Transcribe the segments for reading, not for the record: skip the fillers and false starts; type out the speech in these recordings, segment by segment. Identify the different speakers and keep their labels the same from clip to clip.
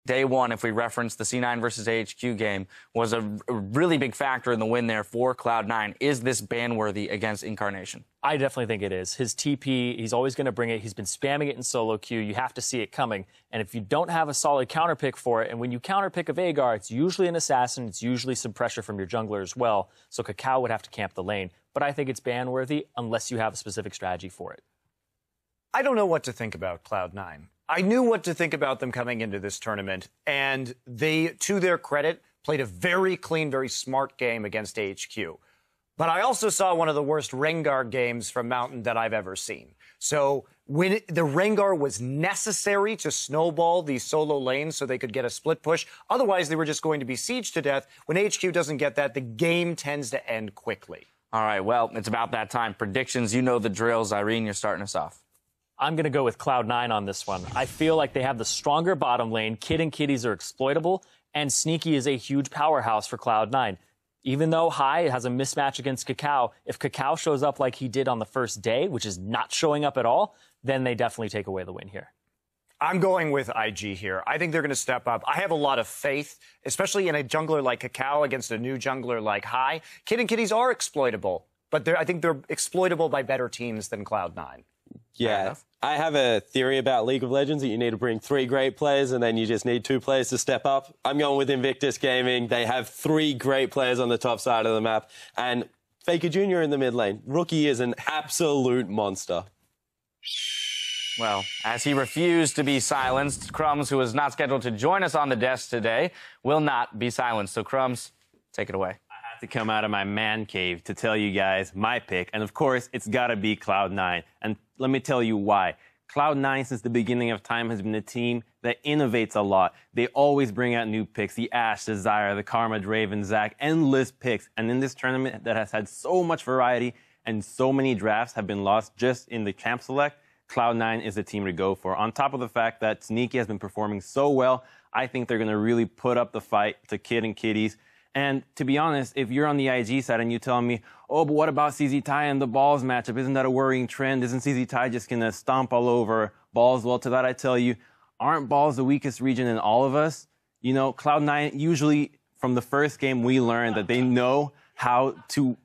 Speaker 1: day one, if we reference the C9 versus AHQ game, was a really big factor in the win there for Cloud9. Is this ban-worthy against Incarnation?
Speaker 2: I definitely think it is. His TP, he's always going to bring it. He's been spamming it in solo queue. You have to see it coming. And if you don't have a solid counter pick for it, and when you counter pick a Veigar, it's usually an assassin. It's usually some pressure from your jungler as well. So Kakao would have to camp the lane. But I think it's ban-worthy unless you have a specific strategy for it.
Speaker 3: I don't know what to think about Cloud9. I knew what to think about them coming into this tournament, and they, to their credit, played a very clean, very smart game against AHQ. But I also saw one of the worst Rengar games from Mountain that I've ever seen. So when the Rengar was necessary to snowball the solo lanes so they could get a split push, otherwise they were just going to be sieged to death. When HQ doesn't get that, the game tends to end quickly.
Speaker 1: All right, well, it's about that time. Predictions, you know the drills. Irene, you're starting us off.
Speaker 2: I'm going to go with Cloud9 on this one. I feel like they have the stronger bottom lane. Kid and Kitties are exploitable, and Sneaky is a huge powerhouse for Cloud9. Even though High has a mismatch against Kakao, if Kakao shows up like he did on the first day, which is not showing up at all, then they definitely take away the win here.
Speaker 3: I'm going with IG here. I think they're going to step up. I have a lot of faith, especially in a jungler like Kakao against a new jungler like High. Kid and Kitties are exploitable, but I think they're exploitable by better teams than Cloud9.
Speaker 4: Yeah, I have a theory about League of Legends that you need to bring 3 great players and then you just need 2 players to step up. I'm going with Invictus Gaming. They have 3 great players on the top side of the map and Faker Jr. in the mid lane. Rookie is an absolute monster.
Speaker 1: Well, as he refused to be silenced, Crumbs, who is not scheduled to join us on the desk today, will not be silenced. So, Crumbs, take it away.
Speaker 5: To come out of my man cave to tell you guys my pick. And of course, it's got to be Cloud9. And let me tell you why. Cloud9, since the beginning of time, has been a team that innovates a lot. They always bring out new picks. The Ashe, the Zyra, the Karma, Draven, Zac, endless picks. And in this tournament that has had so much variety and so many drafts have been lost just in the champ select, Cloud9 is the team to go for. On top of the fact that Sneaky has been performing so well, I think they're going to really put up the fight to Kid and Kitties. And to be honest, if you're on the IG side and you tell me, oh, but what about CZ Tai and the Balls matchup? Isn't that a worrying trend? Isn't CZ Tai just going to stomp all over Balls? Well, to that I tell you, aren't Balls the weakest region in all of us? You know, Cloud9, usually from the first game, we learned that they know how to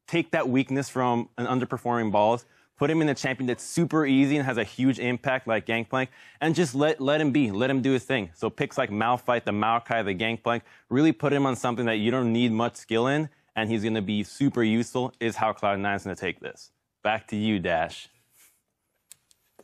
Speaker 5: take that weakness from an underperforming Balls, put him in a champion that's super easy and has a huge impact like Gangplank, and just let him be. Let him do his thing. So picks like Malphite, the Maokai, the Gangplank, really put him on something that you don't need much skill in, and he's going to be super useful, is how Cloud9 is going to take this. Back to you, Dash.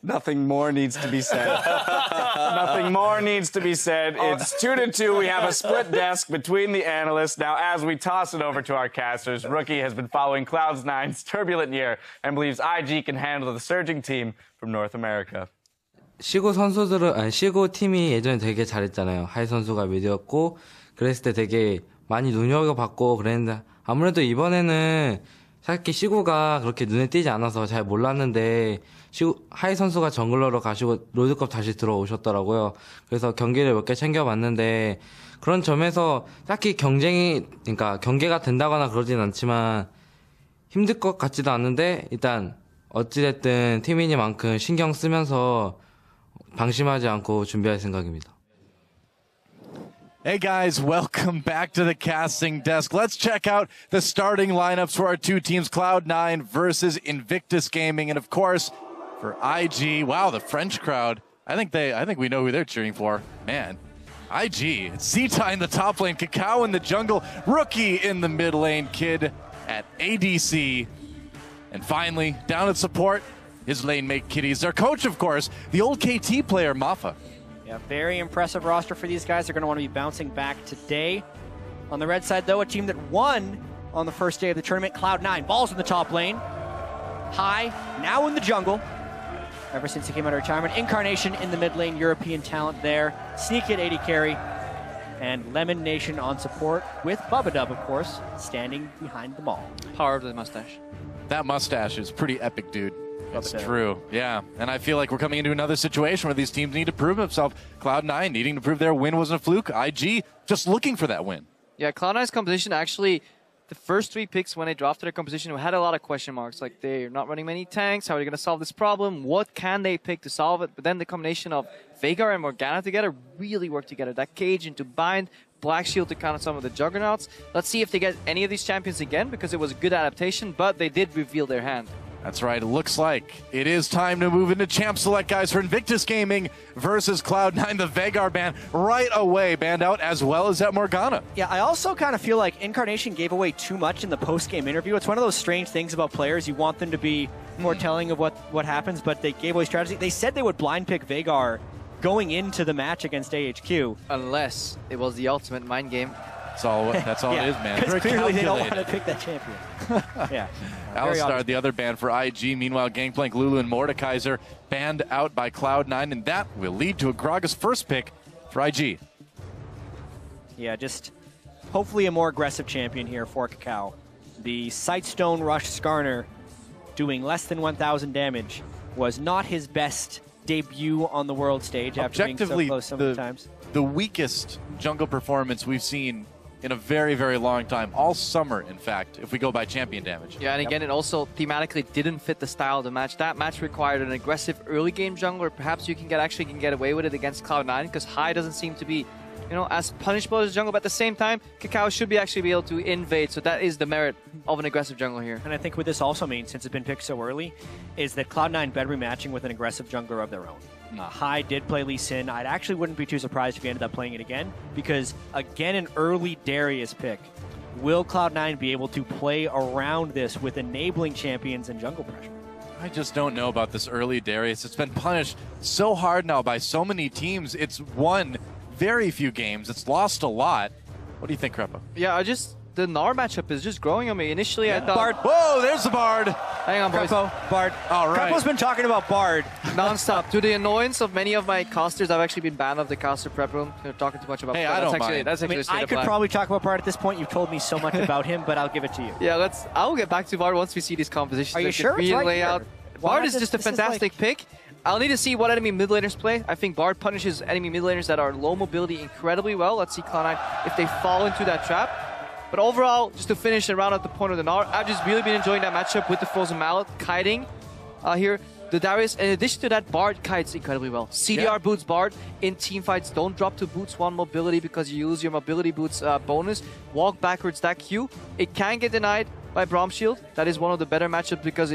Speaker 1: Nothing more needs to be said. Nothing more needs to be said. It's 2-2. We have a split desk between the analysts. Now, as we toss it over to our casters, Rookie has been following Cloud9's turbulent year and believes IG can handle the surging team from North America.
Speaker 6: 시고 시고 팀이 예전에 되게 잘했잖아요. 하이 선수가 미드였고 그랬을 때 되게 많이 눈여겨봤고 그랬는데 아무래도 이번에는 사실 시고가 그렇게 눈에 띄지 않아서 잘 몰랐는데 하이 선수가 정글러로 가시고 롤드컵 다시 들어오셨더라고요. 그래서 경기를 몇 개 챙겨봤는데 그런 점에서 딱히 그러니까 경계가 된다거나 그러진 않지만 힘들 것 같지도 않은데 일단 어찌됐든 팀이니만큼 신경 쓰면서 방심하지 않고 준비할 생각입니다.
Speaker 7: Hey guys, welcome back to the casting desk. Let's check out the starting lineups for our 2 teams, Cloud9 versus Invictus Gaming. And of course, for IG, wow, the French crowd. I think we know who they're cheering for. Man, IG, it's Zeta in the top lane, Kakao in the jungle, Rookie in the mid lane, Kid at ADC. And finally, down at support, his lane mate Kitties. Their coach, of course, the old KT player, Mafa.
Speaker 8: Yeah, very impressive roster for these guys. They're going to want to be bouncing back today. On the red side, though, a team that won on the first day of the tournament, Cloud9. Balls in the top lane. High, now in the jungle. Ever since he came out of retirement. Incarnation in the mid lane, European talent there. Sneaky at 80 carry. And Lemon Nation on support with Bubba of course, standing behind the ball.
Speaker 9: Power of the mustache.
Speaker 7: That mustache is pretty epic, dude. It's true, yeah. And I feel like we're coming into another situation where these teams need to prove themselves. Cloud9 needing to prove their win wasn't a fluke. IG just looking for that win.
Speaker 9: Yeah, Cloud9's composition actually the first 3 picks when they drafted their composition, we had a lot of question marks. Like, they're not running many tanks. How are they going to solve this problem? What can they pick to solve it? But then the combination of Veigar and Morgana together really worked together. That Cage into Bind, Black Shield to counter some of the Juggernauts. Let's see if they get any of these champions again, because it was a good adaptation, but they did reveal their hand.
Speaker 7: That's right. It looks like it is time to move into Champ Select, guys, for Invictus Gaming versus Cloud9. The Veigar ban right away banned out, as well as that Morgana.
Speaker 8: Yeah, I also kind of feel like Incarnation gave away too much in the post-game interview. It's one of those strange things about players. You want them to be more telling of what happens, but they gave away strategy. They said they would blind pick Veigar going into the match against AHQ.
Speaker 9: Unless it was the ultimate mind game.
Speaker 7: That's all it is, man.
Speaker 8: Because
Speaker 7: Very
Speaker 8: clearly they don't want
Speaker 7: calculated.
Speaker 8: to pick that champion. Yeah.
Speaker 7: Alistar, the other ban for IG. Meanwhile, Gangplank, Lulu, and Mordekaiser banned out by Cloud9, and that will lead to a Gragas first pick for IG.
Speaker 8: Yeah, just hopefully a more aggressive champion here for Kakao. The Sightstone Rush Skarner doing less than 1,000 damage was not his best debut on the world stage after being so close so many times.
Speaker 7: The weakest jungle performance we've seen in a very, very long time. All summer, in fact, if we go by champion damage.
Speaker 9: Yeah, and again, it also thematically didn't fit the style of the match. That match required an aggressive early game jungler. Perhaps you can get away with it against Cloud9, because High doesn't seem to be, as punishable as jungle, but at the same time, Kakao should actually be able to invade, so that is the merit of an aggressive jungler here.
Speaker 8: And I think what this also means, since it's been picked so early, is that Cloud9 better be matching with an aggressive jungler of their own. High did play Lee Sin. I actually wouldn't be too surprised if he ended up playing it again, because, again, an early Darius pick. Will Cloud9 be able to play around this with enabling champions and jungle pressure?
Speaker 7: I just don't know about this early Darius. It's been punished so hard now by so many teams. It's won very few games. It's lost a lot. What do you think, Krepa?
Speaker 9: Yeah, the Gnar matchup is just growing on me. Initially, I thought...
Speaker 8: Bard.
Speaker 7: Whoa, there's the Bard.
Speaker 9: Hang on, boys.
Speaker 8: Bard.
Speaker 7: All right.
Speaker 8: Krepa's been talking about Bard.
Speaker 9: Non-stop. To the annoyance of many of my casters, I've actually been banned of the caster prep room. They're talking too much about
Speaker 7: Hey,
Speaker 9: Bard.
Speaker 7: I don't
Speaker 9: That's actually,
Speaker 7: mind.
Speaker 9: That's actually a
Speaker 8: I
Speaker 9: straight
Speaker 8: could
Speaker 9: up
Speaker 8: probably talk about Bard at this point. You've told me so much about him, but I'll give it to you.
Speaker 9: Yeah, I'll get back to Bard once we see these compositions.
Speaker 8: Are you sure? It's right here.
Speaker 9: Bard is just a fantastic pick. I'll need to see what enemy mid laners play. I think Bard punishes enemy mid laners that are low mobility incredibly well. Let's see Cloud9 if they fall into that trap. But overall, just to finish and round out the point of the Gnar, I've just really been enjoying that matchup with the Frozen Mallet kiting here. The Darius, in addition to that, Bard kites incredibly well. CDR boots Bard in team fights. Don't drop to boots 1 mobility because you lose your mobility boots bonus. Walk backwards that Q. It can get denied by Braum Shield. That is one of the better matchups because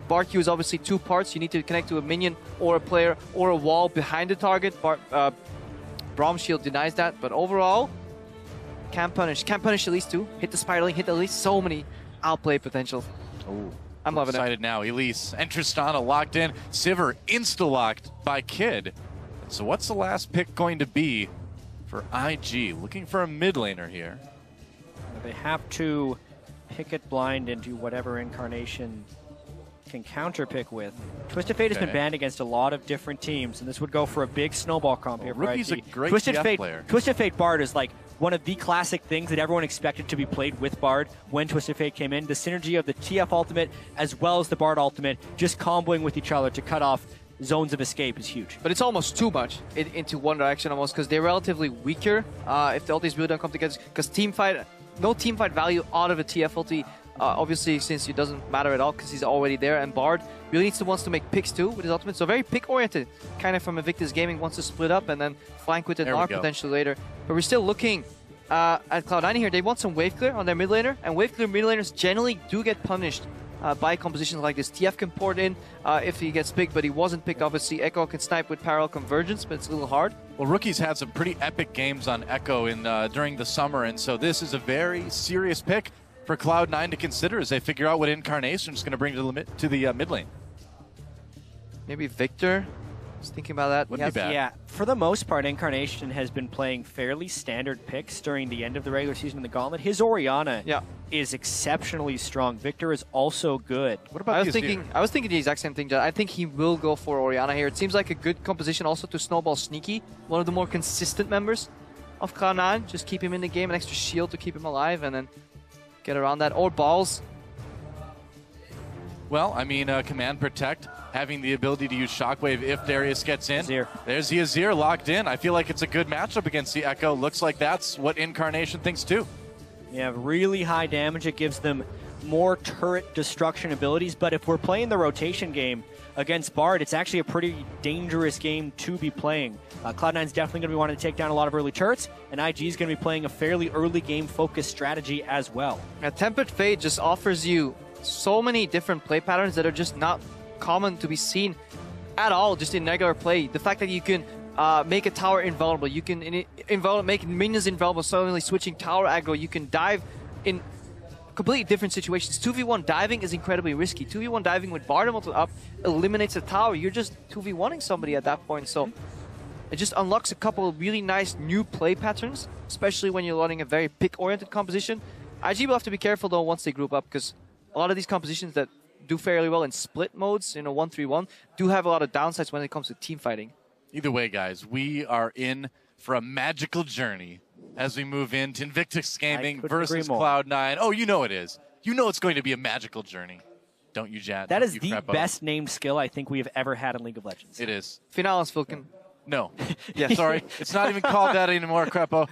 Speaker 9: Bard Q is obviously 2 parts. You need to connect to a minion or a player or a wall behind the target. Braum Shield denies that, but overall, can punish at least 2. Hit the spiraling, hit at least so many outplay potential.
Speaker 7: Ooh.
Speaker 9: I'm loving
Speaker 7: excited now. Elise and Tristana locked in. Sivir insta-locked by Kid. So what's the last pick going to be for IG? Looking for a mid laner here.
Speaker 8: They have to pick it blind into whatever Incarnation can counterpick with. Twisted Fate has been banned against a lot of different teams, and this would go for a big snowball comp here for
Speaker 7: Rookie's
Speaker 8: IG.
Speaker 7: a great
Speaker 8: Twisted
Speaker 7: TF
Speaker 8: Fate
Speaker 7: player.
Speaker 8: Twisted Fate Bard is like one of the classic things that everyone expected to be played with Bard when Twisted Fate came in. The synergy of the TF ultimate as well as the Bard ultimate, just comboing with each other to cut off zones of escape is huge.
Speaker 9: But it's almost too much into one direction almost, because they're relatively weaker if the ultis really don't come together. Because no team fight value out of a TF ulti. Obviously, since it doesn't matter at all because he's already there, and Bard really wants to make picks too with his ultimate. So very pick-oriented, kind of from Invictus Gaming, wants to split up and then flank with the Gnar potentially later. But we're still looking at Cloud9 here. They want some wave clear on their mid laner, and wave clear mid laners generally do get punished by compositions like this. TF can port in if he gets picked, but he wasn't picked. Obviously, Echo can snipe with parallel convergence, but it's a little hard.
Speaker 7: Well, Rookie's had some pretty epic games on Echo during the summer, and so this is a very serious pick for Cloud9 to consider as they figure out what Incarnation is going to bring to the mid lane.
Speaker 9: Maybe Victor. I was thinking about that.
Speaker 7: Wouldn't be bad.
Speaker 8: Yeah, for the most part, Incarnation has been playing fairly standard picks during the end of the regular season in the Gauntlet. His Orianna is exceptionally strong. Victor is also good.
Speaker 7: What about
Speaker 9: I was thinking the exact same thing. I think he will go for Orianna here. It seems like a good composition also to snowball Sneaky, one of the more consistent members of Cloud9. Just keep him in the game, an extra shield to keep him alive, and then get around that. Or balls.
Speaker 7: Well, I mean, Command Protect, having the ability to use Shockwave if Darius gets in.
Speaker 8: Azir.
Speaker 7: There's the Azir locked in. I feel like it's a good matchup against the Echo. Looks like that's what Incarnation thinks too.
Speaker 8: You have really high damage. It gives them more turret destruction abilities. But if we're playing the rotation game against Bard, it's actually a pretty dangerous game to be playing. Cloud9's definitely going to be wanting to take down a lot of early turrets, and IG is going to be playing a fairly early game focused strategy as well.
Speaker 9: Tempered Fate just offers you so many different play patterns that are just not common to be seen at all just in regular play. The fact that you can make a tower invulnerable, you can make minions invulnerable, suddenly switching tower aggro, you can dive in completely different situations. 2v1 diving is incredibly risky. 2v1 diving with Bard up eliminates a tower. You're just 2v1ing somebody at that point. So it just unlocks a couple of really nice new play patterns, especially when you're running a very pick-oriented composition. IG will have to be careful though once they group up, because a lot of these compositions that do fairly well in split modes, 1-3-1, do have a lot of downsides when it comes to team fighting.
Speaker 7: Either way, guys, we are in for a magical journey as we move into Invictus Gaming versus Cloud9. Oh, you know it is. You know it's going to be a magical journey. Don't you, Jad?
Speaker 8: That is the best named skill I think we have ever had in League of Legends.
Speaker 7: It is.
Speaker 9: Finalis Vulcan.
Speaker 7: No. Yeah, sorry. It's not even called that anymore, Crepo.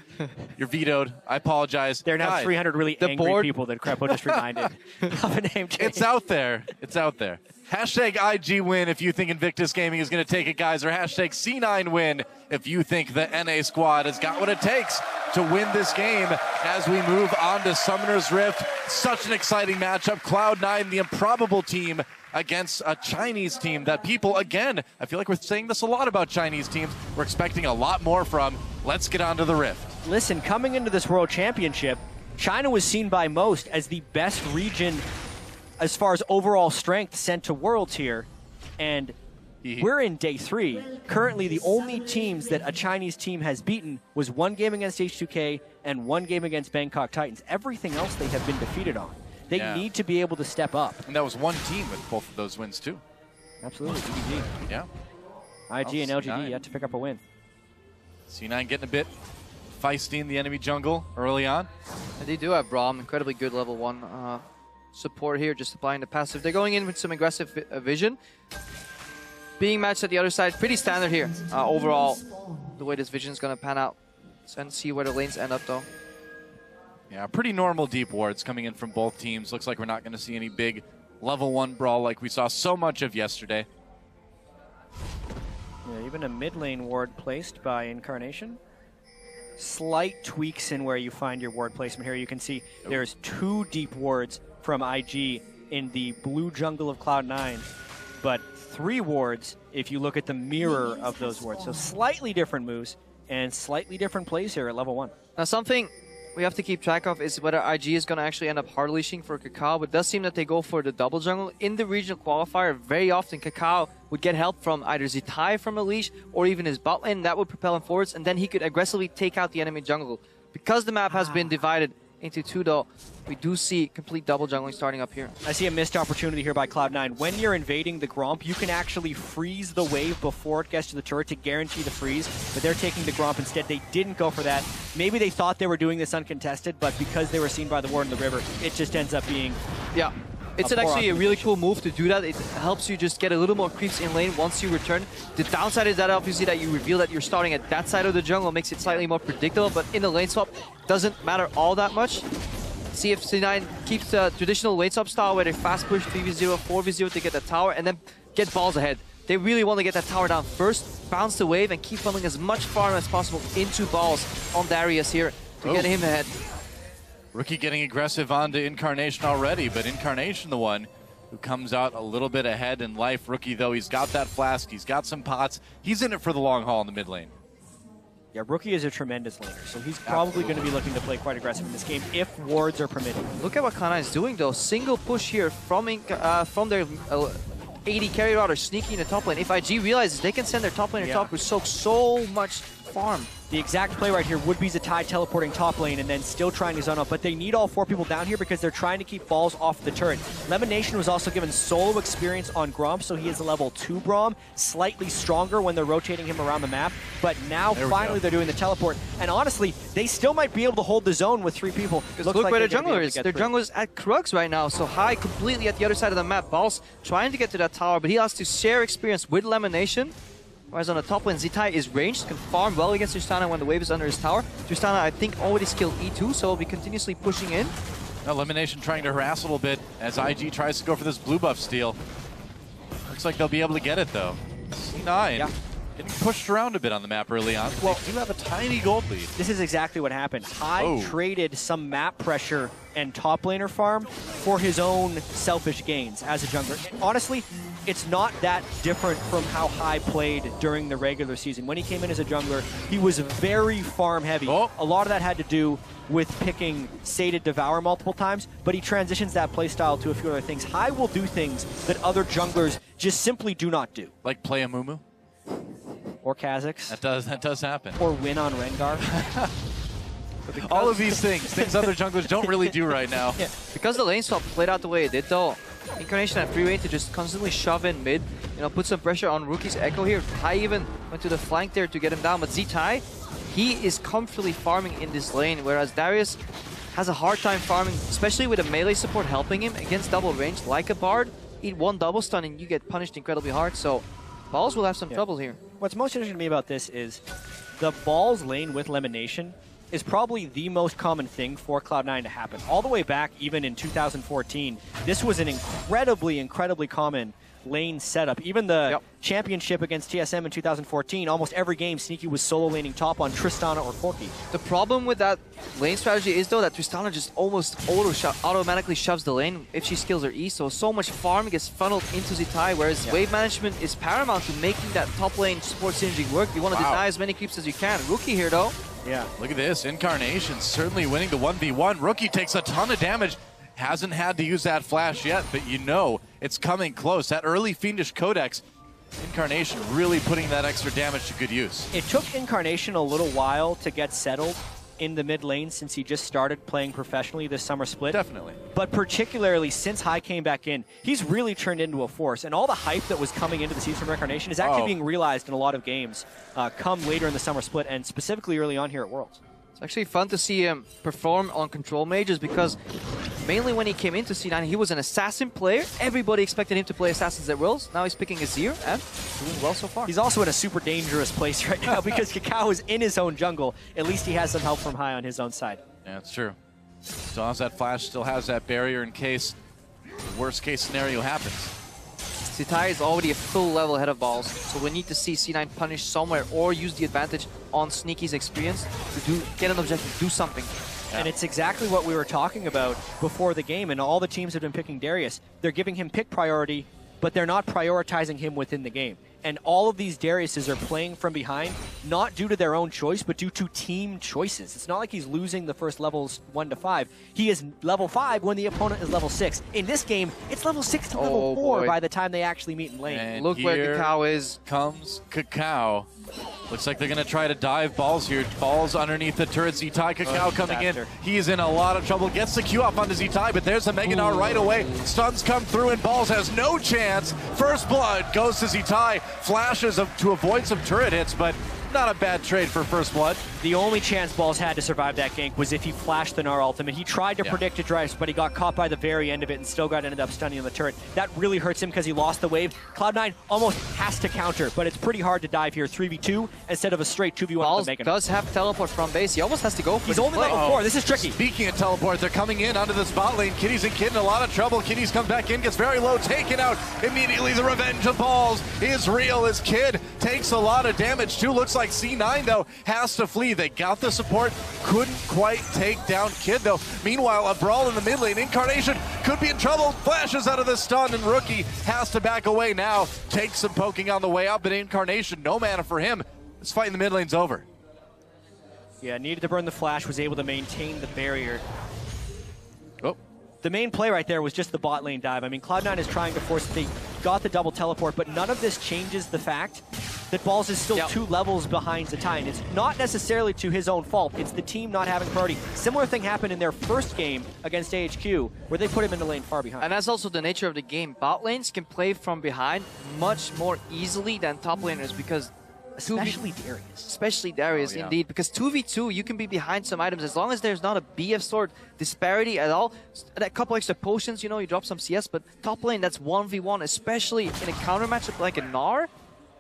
Speaker 7: You're vetoed. I apologize.
Speaker 8: There are now 300 really angry people that Crepo just reminded of a name change.
Speaker 7: It's out there. It's out there. Hashtag IG win if you think Invictus Gaming is going to take it, guys, or hashtag C9 win if you think the NA squad has got what it takes to win this game as we move on to Summoner's Rift. Such an exciting matchup. Cloud9, the improbable team, against a Chinese team that people, again, I feel like we're saying this a lot about Chinese teams, we're expecting a lot more from. Let's get on to the Rift.
Speaker 8: Listen, coming into this World Championship, China was seen by most as the best region as far as overall strength sent to Worlds here, and we're in day 3. Currently, the only teams that a Chinese team has beaten was one game against H2K and one game against Bangkok Titans. Everything else they have been defeated on. They need to be able to step up.
Speaker 7: And that was one team with both of those wins, too.
Speaker 8: Absolutely, DBG.
Speaker 7: Yeah.
Speaker 8: IG and LGD yet to pick up a win.
Speaker 7: C9 getting a bit feisty in the enemy jungle early on.
Speaker 9: And they do have Braum, incredibly good level 1 support here, just applying the passive. They're going in with some aggressive vision. Being matched at the other side, pretty standard here. Overall, the way this vision is going to pan out. And see where the lanes end up, though.
Speaker 7: Yeah, pretty normal deep wards coming in from both teams. Looks like we're not going to see any big level 1 brawl like we saw so much of yesterday.
Speaker 8: Yeah, even a mid lane ward placed by Incarnation. Slight tweaks in where you find your ward placement here. You can see there's 2 deep wards from IG in the blue jungle of Cloud9, but 3 wards if you look at the mirror of those wards. So slightly different moves and slightly different plays here at level 1.
Speaker 9: Now something we have to keep track of is whether IG is going to actually end up hard leashing for Kakao, but it does seem that they go for the double jungle. In the regional qualifier, very often Kakao would get help from either Zitai from a leash or even his bot lane. That would propel him forwards, and then he could aggressively take out the enemy jungle. Because the map has been divided into 2, though, we do see complete double jungling starting up here.
Speaker 8: I see a missed opportunity here by Cloud9. When you're invading the Gromp, you can actually freeze the wave before it gets to the turret to guarantee the freeze, but they're taking the Gromp instead. They didn't go for that. Maybe they thought they were doing this uncontested, but because they were seen by the ward in the river, it just ends up being...
Speaker 9: Yeah. It's actually a really cool move to do that. It helps you just get a little more creeps in lane once you return. The downside is that obviously that you reveal that you're starting at that side of the jungle, makes it slightly more predictable, but in the lane swap, doesn't matter all that much. See if C9 keeps the traditional lane swap style where they fast push 3v0, 4v0 to get the tower and then get balls ahead. They really want to get that tower down first, bounce the wave, and keep funneling as much farm as possible into balls on Darius here to get him ahead.
Speaker 7: Rookie getting aggressive onto Incarnation already, but Incarnation the one who comes out a little bit ahead in life. Rookie, though, he's got that flask, he's got some pots. He's in it for the long haul in the mid lane.
Speaker 8: Yeah, Rookie is a tremendous laner, so he's probably going to be looking to play quite aggressive in this game if wards are permitted.
Speaker 9: Look at what Cloud9 is doing, though. Single push here from their AD carry router sneaking in the top lane. If IG realizes they can send their top laner top, who soaks so much farm.
Speaker 8: The exact play right here would be Zatai teleporting top lane and then still trying to zone up, but they need all 4 people down here because they're trying to keep balls off the turret. Lemon Nation was also given solo experience on Gromp, so he is a level 2 Braum, slightly stronger when they're rotating him around the map, but now finally they're doing the teleport, and honestly, they still might be able to hold the zone with 3 people.
Speaker 9: Look like where their jungler is. Their jungler is at Crux right now, so high completely at the other side of the map. Balls trying to get to that tower, but he has to share experience with Lemon Nation. Whereas on the top lane, Zitai is ranged, can farm well against Tristana when the wave is under his tower. Tristana, I think, already skilled E2, so he'll be continuously pushing in.
Speaker 7: Elimination trying to harass a little bit as IG tries to go for this blue buff steal. Looks like they'll be able to get it though. C9 getting pushed around a bit on the map early on. Well, they do have a tiny gold lead.
Speaker 8: This is exactly what happened. High traded some map pressure and top laner farm for his own selfish gains as a jungler. Honestly, it's not that different from how High played during the regular season. When he came in as a jungler, he was very farm heavy. A lot of that had to do with picking Sated Devour multiple times, but he transitions that playstyle to a few other things. High will do things that other junglers just simply do not do.
Speaker 7: Like play a Mumu?
Speaker 8: Or Kha'Zix.
Speaker 7: That does happen.
Speaker 8: Or win on Rengar.
Speaker 7: All of these things other junglers don't really do right now.
Speaker 9: Yeah, because the lane swap played out the way it did though, Incarnation had free reign to just constantly shove in mid, put some pressure on Rookie's Echo here. High even went to the flank there to get him down, but Zitai, he is comfortably farming in this lane, whereas Darius has a hard time farming, especially with a melee support helping him against double range like a Bard. Eat one double stun and you get punished incredibly hard, so Balls will have some trouble here.
Speaker 8: What's most interesting to me about this is the Balls lane with Elimination is probably the most common thing for Cloud9 to happen. All the way back, even in 2014, this was an incredibly common lane setup. Even the championship against TSM in 2014, almost every game, Sneaky was solo laning top on Tristana or Corki.
Speaker 9: The problem with that lane strategy is, though, that Tristana just almost automatically shoves the lane if she skills her E, so much farm gets funneled into Zitai, whereas wave management is paramount to making that top lane support synergy work. You want to deny as many creeps as you can. Rookie here, though.
Speaker 7: Yeah, look at this. Incarnation certainly winning the 1v1. Rookie takes a ton of damage. Hasn't had to use that flash yet, but it's coming close. That early Fiendish Codex, Incarnation really putting that extra damage to good use.
Speaker 8: It took Incarnation a little while to get settled in the mid lane since he just started playing professionally this summer split.
Speaker 7: Definitely.
Speaker 8: But particularly since High came back in, he's really turned into a force. And all the hype that was coming into the season from Incarnation is actually being realized in a lot of games come later in the summer split and specifically early on here at Worlds.
Speaker 9: It's actually fun to see him perform on control mages because mainly when he came into C9, he was an assassin player. Everybody expected him to play assassins at Worlds. Now he's picking Azir and doing well so far.
Speaker 8: He's also in a super dangerous place right now because Kakao is in his own jungle. At least he has some help from High on his own side.
Speaker 7: Yeah, that's true. Still has that flash, still has that barrier in case the worst case scenario happens.
Speaker 9: Zitai is already a full level ahead of Balls, so we need to see C9 punish somewhere or use the advantage on Sneaky's experience to get an objective, do something.
Speaker 8: Yeah. And it's exactly what we were talking about before the game, and all the teams have been picking Darius. They're giving him pick priority, but they're not prioritizing him within the game. And all of these Dariuses are playing from behind, not due to their own choice, but due to team choices. It's not like he's losing the first levels 1 to 5. He is level 5 when the opponent is level 6. In this game, it's level 6 to level 4 by the time they actually meet in lane.
Speaker 7: And
Speaker 9: look where Kakao is.
Speaker 7: Comes Kakao. Looks like they're going to try to dive Balls here. Balls underneath the turret. Zitai, Kakao coming in. He's in a lot of trouble. Gets the Q up onto Zitai, but there's a Mega Gnar right away. Stuns come through, and Balls has no chance. First blood goes to Zitai. Flashes to avoid some turret hits, but not a bad trade for first blood.
Speaker 8: The only chance Balls had to survive that gank was if he flashed the Gnar ultimate. He tried to predict a drive, but he got caught by the very end of it and still ended up stunning on the turret. That really hurts him because he lost the wave. Cloud9 almost has to counter, but it's pretty hard to dive here. 3v2 instead of a straight 2v1
Speaker 9: Balls
Speaker 8: with the Mega Gnar.
Speaker 9: does have teleport from base. He almost has to go for
Speaker 8: He's only level 4. This is tricky.
Speaker 7: Speaking of teleport, they're coming in onto the spot lane. Kitties and Kid in a lot of trouble. Kitties comes back in, gets very low, taken out. Immediately the revenge of Balls is real as Kid takes a lot of damage too. Looks like C9 though has to flee. They got the support, couldn't quite take down Kid though. Meanwhile, a brawl in the mid lane. Incarnation could be in trouble. Flashes out of the stun, and Rookie has to back away now. Takes some poking on the way out, but Incarnation, no mana for him. This fight in the mid lane's over.
Speaker 8: Yeah, needed to burn the flash, was able to maintain the barrier. The main play right there was just the bot lane dive. I mean, Cloud9 is trying to force it. They got the double teleport, but none of this changes the fact that Balls is still 2 levels behind Zitai. And it's not necessarily to his own fault. It's the team not having priority. Similar thing happened in their first game against AHQ, where they put him in the lane far behind.
Speaker 9: And that's also the nature of the game. Bot lanes can play from behind much more easily than top laners because
Speaker 8: Especially
Speaker 9: Darius, indeed. Because 2v2, you can be behind some items as long as there's not a BF sword disparity at all. A couple extra potions, you drop some CS, but top lane, that's 1v1, especially in a counter matchup like a Gnar.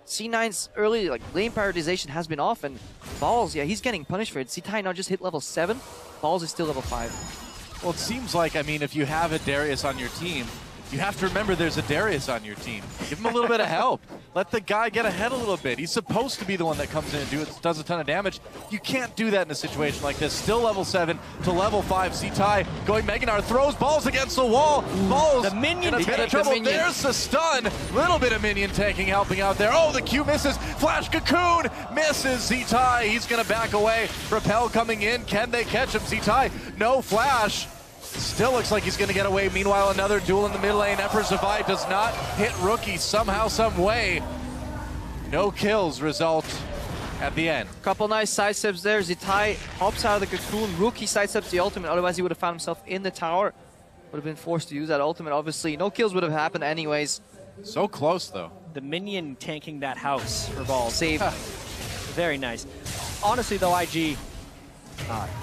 Speaker 9: C9's early lane prioritization has been off, and Balls, yeah, he's getting punished for it. C9 now just hit level 7. Balls is still level 5.
Speaker 7: Well, it seems like, I mean, if you have a Darius on your team, you have to remember there's a Darius on your team. Give him a little bit of help. Let the guy get ahead a little bit. He's supposed to be the one that comes in and does a ton of damage. You can't do that in a situation like this. Still level 7 to level 5. C-Tai going Meganar, throws Balls against the wall. Balls
Speaker 8: the minion
Speaker 7: in a bit of trouble. There's the stun. Little bit of minion tanking helping out there. Oh, the Q misses. Flash Cocoon misses C-Tai. He's going to back away. Repel coming in. Can they catch him? C-Tai, no flash. Still looks like he's going to get away. Meanwhile, another duel in the mid lane. Emperor's Divide does not hit Rookie somehow, some way. No kills result at the end.
Speaker 9: Couple nice sidesteps there. Zitai hops out of the cocoon. Rookie sidesteps the ultimate. Otherwise, he would have found himself in the tower. Would have been forced to use that ultimate, obviously. No kills would have happened anyways.
Speaker 7: So close, though.
Speaker 8: The minion tanking that house for Balls.
Speaker 9: Save.
Speaker 8: Very nice. Honestly, though, IG,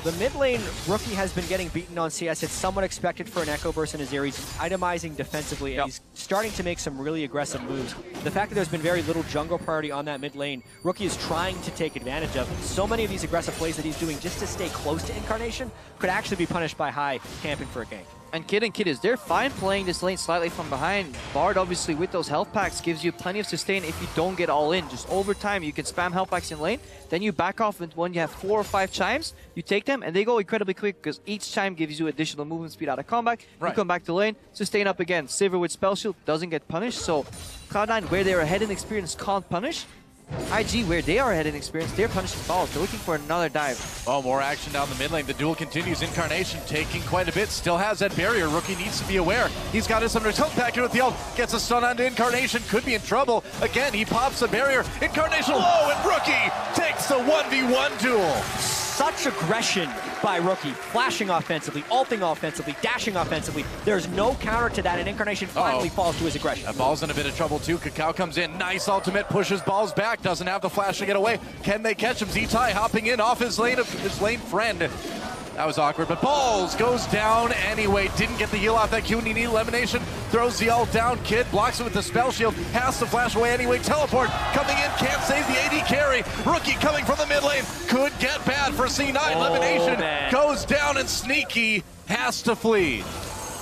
Speaker 8: the mid lane Rookie has been getting beaten on CS. It's somewhat expected for an Echo Burst in Azir. He's itemizing defensively, and he's starting to make some really aggressive moves. The fact that there's been very little jungle priority on that mid lane, Rookie is trying to take advantage of. So many of these aggressive plays that he's doing just to stay close to Incarnation could actually be punished by High camping for a gank.
Speaker 9: And Kiddies, they're fine playing this lane slightly from behind. Bard, obviously, with those health packs, gives you plenty of sustain if you don't get all in. Just over time, you can spam health packs in lane, then you back off when you have 4 or 5 chimes, you take them, and they go incredibly quick because each chime gives you additional movement speed out of combat. Right. You come back to lane, sustain up again. Sivir with Spell Shield doesn't get punished, so Cloud9, where they're ahead in experience, can't punish. IG, where they are ahead in experience, they're punishing Balls. They're looking for another dive.
Speaker 7: Oh, more action down the mid lane. The duel continues. Incarnation taking quite a bit. Still has that barrier. Rookie needs to be aware. He's got his under tilt back in with the ult. Gets a stun onto Incarnation. Could be in trouble. Again, he pops the barrier. Incarnation low, and Rookie takes the 1v1 duel.
Speaker 8: Such aggression by Rookie, flashing offensively, ulting offensively, dashing offensively. There's no counter to that, and Incarnation finally falls to his aggression.
Speaker 7: Ball's in a bit of trouble too. Cacao comes in, nice ultimate, pushes Balls back, doesn't have the flash to get away. Can they catch him? Z-Tai hopping in off his lane friend. That was awkward, but Balls goes down anyway. Didn't get the heal off that Q. Need elimination. Throws the ult down. Kid blocks it with the spell shield. Has to flash away anyway. Teleport coming in. Can't save the AD carry. Rookie coming from the mid lane. Could get bad for C9. Elimination goes down, and Sneaky has to flee.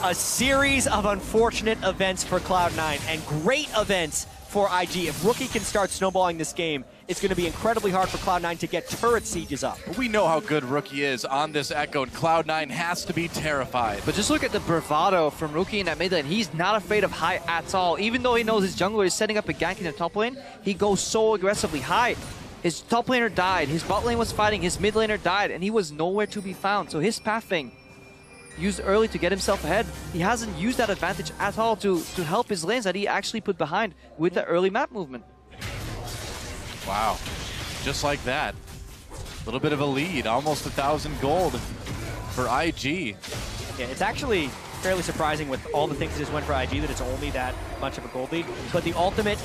Speaker 8: A series of unfortunate events for Cloud9 and great events for IG. If Rookie can start snowballing this game, it's going to be incredibly hard for Cloud9 to get turret sieges up.
Speaker 7: We know how good Rookie is on this Echo, and Cloud9 has to be terrified.
Speaker 9: But just look at the bravado from Rookie in that mid lane. He's not afraid of High at all. Even though he knows his jungler is setting up a gank in the top lane, he goes so aggressively. High, his top laner died, his bot lane was fighting, his mid laner died, and he was nowhere to be found. So his pathing, used early to get himself ahead, he hasn't used that advantage at all to help his lanes that he actually put behind with the early map movement.
Speaker 7: Wow, just like that. A little bit of a lead, almost 1,000 gold for IG.
Speaker 8: Yeah, it's actually fairly surprising with all the things that just went for IG that it's only that much of a gold lead. But the ultimate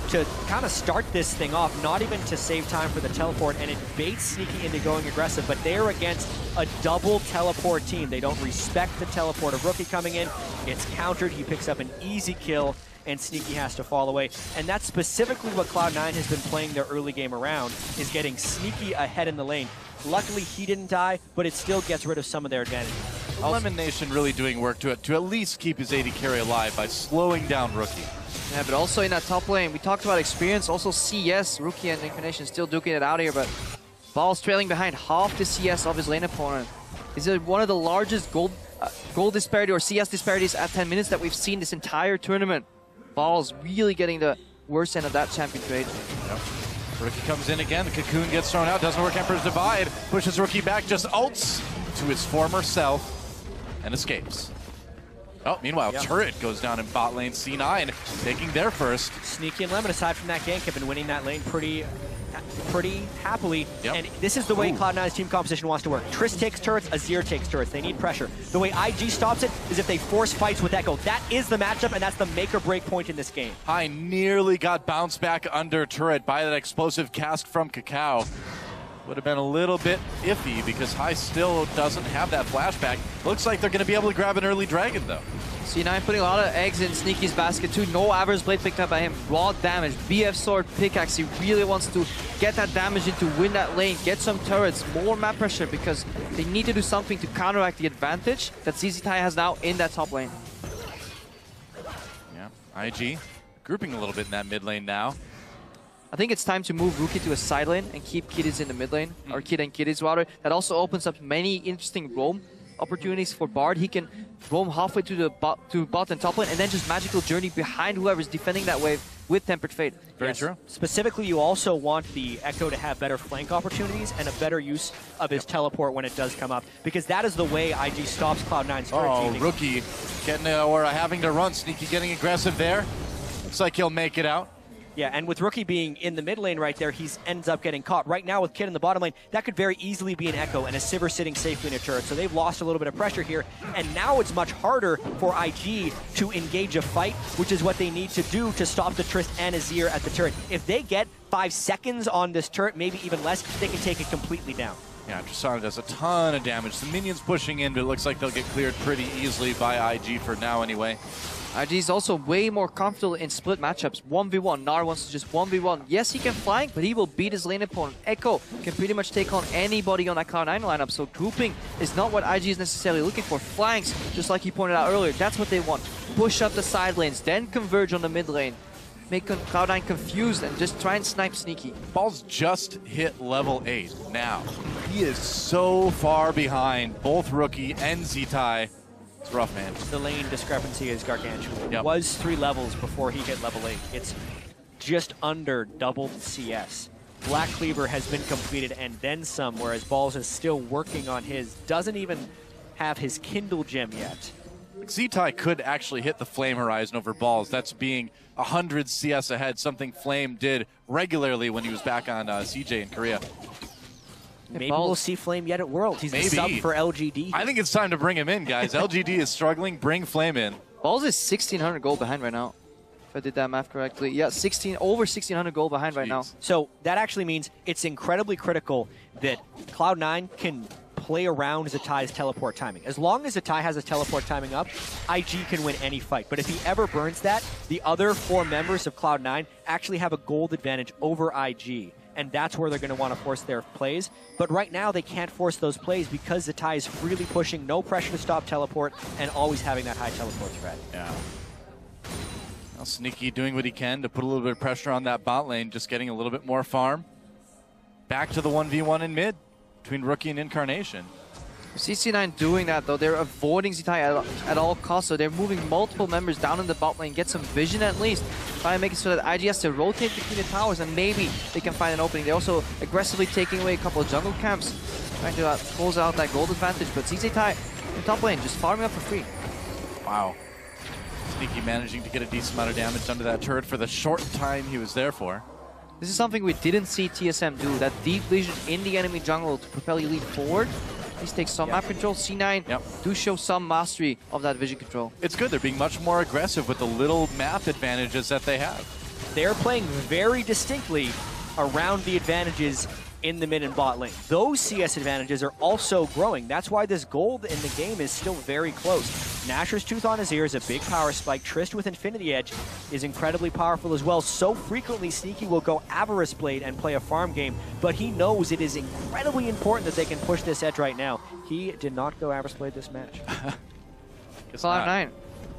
Speaker 8: to kind of start this thing off, not even to save time for the teleport, and it baits Sneaky into going aggressive, but they're against a double teleport team. They don't respect the teleport. A Rookie coming in, gets countered, he picks up an easy kill, and Sneaky has to fall away. And that's specifically what Cloud9 has been playing their early game around, is getting Sneaky ahead in the lane. Luckily, he didn't die, but it still gets rid of some of their advantage.
Speaker 7: Elimination really doing work to at least keep his AD carry alive by slowing down Rookie.
Speaker 9: Yeah, but also in that top lane, we talked about experience, also CS, Rookie and Incarnation still duking it out here, but Balls trailing behind half the CS of his lane opponent. This is one of the largest gold disparity or CS disparities at 10 minutes that we've seen this entire tournament. Balls really getting the worst end of that champion trade.
Speaker 7: Yep. Rookie comes in again, the cocoon gets thrown out, doesn't work. Emperor's Divide pushes Rookie back, just ults to his former self and escapes. Oh, meanwhile, Turret goes down in bot lane. C9 taking their first.
Speaker 8: Sneaky and Lemon, aside from that gank, have been winning that lane pretty happily. And this is the way Cloud9's team composition wants to work. Triss takes turrets, Azir takes turrets. They need pressure. The way IG stops it is if they force fights with Echo. That is the matchup, and that's the make or break point in this game.
Speaker 7: High nearly got bounced back under turret by that explosive cast from Cacao. Would have been a little bit iffy because High still doesn't have that flashback. Looks like they're going to be able to grab an early dragon, though.
Speaker 9: C9 putting a lot of eggs in Sneaky's basket too. No average blade picked up by him. Raw damage, BF sword, pickaxe. He really wants to get that damage in to win that lane, get some turrets, more map pressure because they need to do something to counteract the advantage that ZZTai has now in that top lane.
Speaker 7: Yeah, IG grouping a little bit in that mid lane now.
Speaker 9: I think it's time to move Rookie to a side lane and keep Kiddies in the mid lane, or Kid and Kiddies rather. That also opens up many interesting roam opportunities for Bard. He can roam halfway to the bot and top lane and then just magical journey behind whoever's defending that wave with Tempered Fate.
Speaker 7: Very true.
Speaker 8: Specifically, you also want the Echo to have better flank opportunities and a better use of his teleport when it does come up, because that is the way IG stops Cloud9's turret teaming.
Speaker 7: Rookie getting or having to run. Sneaky getting aggressive there. Looks like he'll make it out.
Speaker 8: Yeah, and with Rookie being in the mid lane right there, he ends up getting caught. Right now with Kid in the bottom lane, that could very easily be an Echo and a Sivir sitting safely in a turret. So they've lost a little bit of pressure here, and now it's much harder for IG to engage a fight, which is what they need to do to stop the Trist and Azir at the turret. If they get 5 seconds on this turret, maybe even less, they can take it completely down.
Speaker 7: Yeah, Tristana does a ton of damage. The minions pushing in, but it looks like they'll get cleared pretty easily by IG for now anyway.
Speaker 9: IG is also way more comfortable in split matchups. 1v1. Gnar wants to just 1v1. Yes, he can flank, but he will beat his lane opponent. Echo can pretty much take on anybody on that Cloud9 lineup, so grouping is not what IG is necessarily looking for. Flanks, just like he pointed out earlier, that's what they want. Push up the side lanes, then converge on the mid lane. Make Cloud9 confused and just try and snipe Sneaky.
Speaker 7: Ball's just hit level 8 now. He is so far behind both Rookie and ZTai. It's rough, man.
Speaker 8: The lane discrepancy is gargantuan.
Speaker 7: Yep.
Speaker 8: It was 3 levels before he hit level 8. It's just under doubled CS. Black Cleaver has been completed and then some, whereas Balls is still working on his. Doesn't even have his Kindle gem yet.
Speaker 7: ZTai could actually hit the Flame Horizon over Balls. That's being 100 CS ahead, something Flame did regularly when he was back on CJ in Korea.
Speaker 8: Maybe we'll see Flame yet at Worlds. He's a sub for LGD.
Speaker 7: I think it's time to bring him in, guys. LGD is struggling. Bring Flame in.
Speaker 9: Balls is 1,600 gold behind right now. If I did that math correctly. Yeah, over 1,600 gold behind right now.
Speaker 8: So that actually means it's incredibly critical that Cloud9 can play around Zatai's teleport timing. As long as Zatai has his teleport timing up, IG can win any fight. But if he ever burns that, the other 4 members of Cloud9 actually have a gold advantage over IG. And that's where they're going to want to force their plays. But right now, they can't force those plays because Zatai is freely pushing, no pressure to stop teleport, and always having that high teleport threat.
Speaker 7: Yeah. Well, Sneaky doing what he can to put a little bit of pressure on that bot lane, just getting a little bit more farm. Back to the 1v1 in mid between Rookie and Incarnation.
Speaker 9: CC9 doing that though, they're avoiding Zatai at all costs, so they're moving multiple members down in the bot lane, get some vision at least, try and make it so that IG has to rotate between the towers and maybe they can find an opening. They're also aggressively taking away a couple of jungle camps, trying to close out that gold advantage, but ZZTai in top lane just farming up for free.
Speaker 7: Wow. Sneaky managing to get a decent amount of damage under that turret for the short time he was there for.
Speaker 9: This is something we didn't see TSM do, that deep vision in the enemy jungle to propel your lead forward. Please take some map control. C9 do show some mastery of that vision control.
Speaker 7: It's good. They're being much more aggressive with the little map advantages that they have.
Speaker 8: They're playing very distinctly around the advantages in the mid and bot lane. Those CS advantages are also growing. That's why this gold in the game is still very close. Nashor's Tooth on Azir is a big power spike. Trist with Infinity Edge is incredibly powerful as well. So frequently, Sneaky will go Avarice Blade and play a farm game, but he knows it is incredibly important that they can push this edge right now. He did not go Avarice Blade this match.
Speaker 9: Cloud9,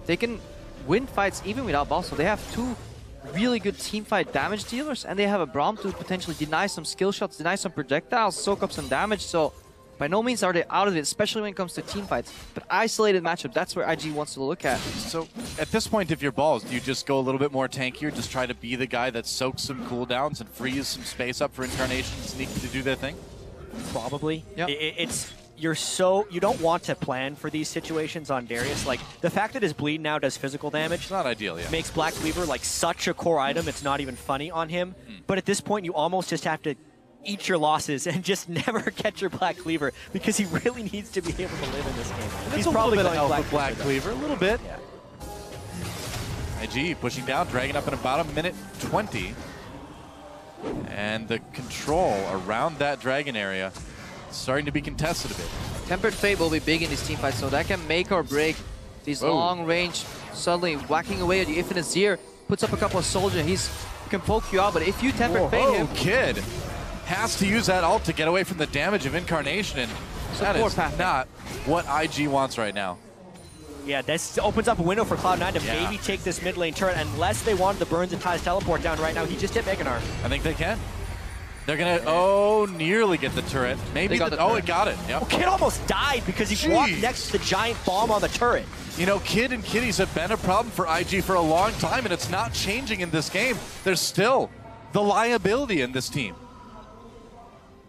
Speaker 9: they can win fights even without boss, so they have 2 really good teamfight damage dealers, and they have a Braum to potentially deny some skill shots, deny some projectiles, soak up some damage, so by no means are they out of it, especially when it comes to teamfights. But isolated matchup, that's where IG wants to look at.
Speaker 7: So at this point, if you're Balls, do you just go a little bit more tankier, just try to be the guy that soaks some cooldowns and frees some space up for Incarnation and Sneaky to do their thing?
Speaker 8: Probably. Yep. You don't want to plan for these situations on Darius. Like, the fact that his bleed now does physical damage,
Speaker 7: it's not ideal, yeah.
Speaker 8: Makes Black Cleaver like such a core item, it's not even funny on him. But at this point, you almost just have to eat your losses and just never catch your Black Cleaver, because he really needs to be able to live in this game.
Speaker 7: He's probably going to help Black Cleaver a little bit. Yeah. IG pushing down, dragging up in about a minute 20. And the control around that dragon area starting to be contested a bit.
Speaker 9: Tempered Fate will be big in this teamfight, so that can make or break These long range, suddenly whacking away at you. If Nazir puts up a couple of soldiers, he can poke you out. But if you temper fade him,
Speaker 7: Kid has to use that ult to get away from the damage of Incarnation, and that is not what IG wants right now.
Speaker 8: Yeah, this opens up a window for Cloud9 to maybe take this mid lane turret, unless they wanted the Burns and Ty's teleport down right now. He just hit Meganar.
Speaker 7: I think they can. They're gonna, nearly get the turret. Maybe it got it. Yep.
Speaker 8: Oh, Kid almost died because he walked next to the giant bomb on the turret.
Speaker 7: You know, Kid and Kitties have been a problem for IG for a long time, and it's not changing in this game. There's still the liability in this team.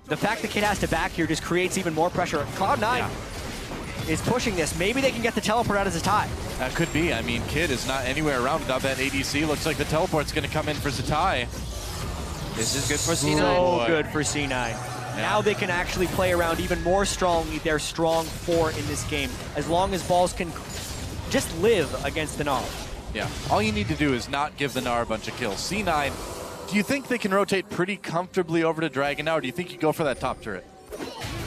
Speaker 8: The fact that Kid has to back here just creates even more pressure. Cloud9 is pushing this. Maybe they can get the teleport out as a tie.
Speaker 7: That could be. I mean, Kid is not anywhere around without that ADC. Looks like the teleport's going to come in for Zatai.
Speaker 9: this is good for C9.
Speaker 8: So good for C9. Now they can actually play around even more strongly their strong 4 in this game, as long as balls can just live against the Gnar.
Speaker 7: Yeah, all you need to do is not give the Gnar a bunch of kills. C9, do you think they can rotate pretty comfortably over to Dragon now, or do you think you go for that top turret?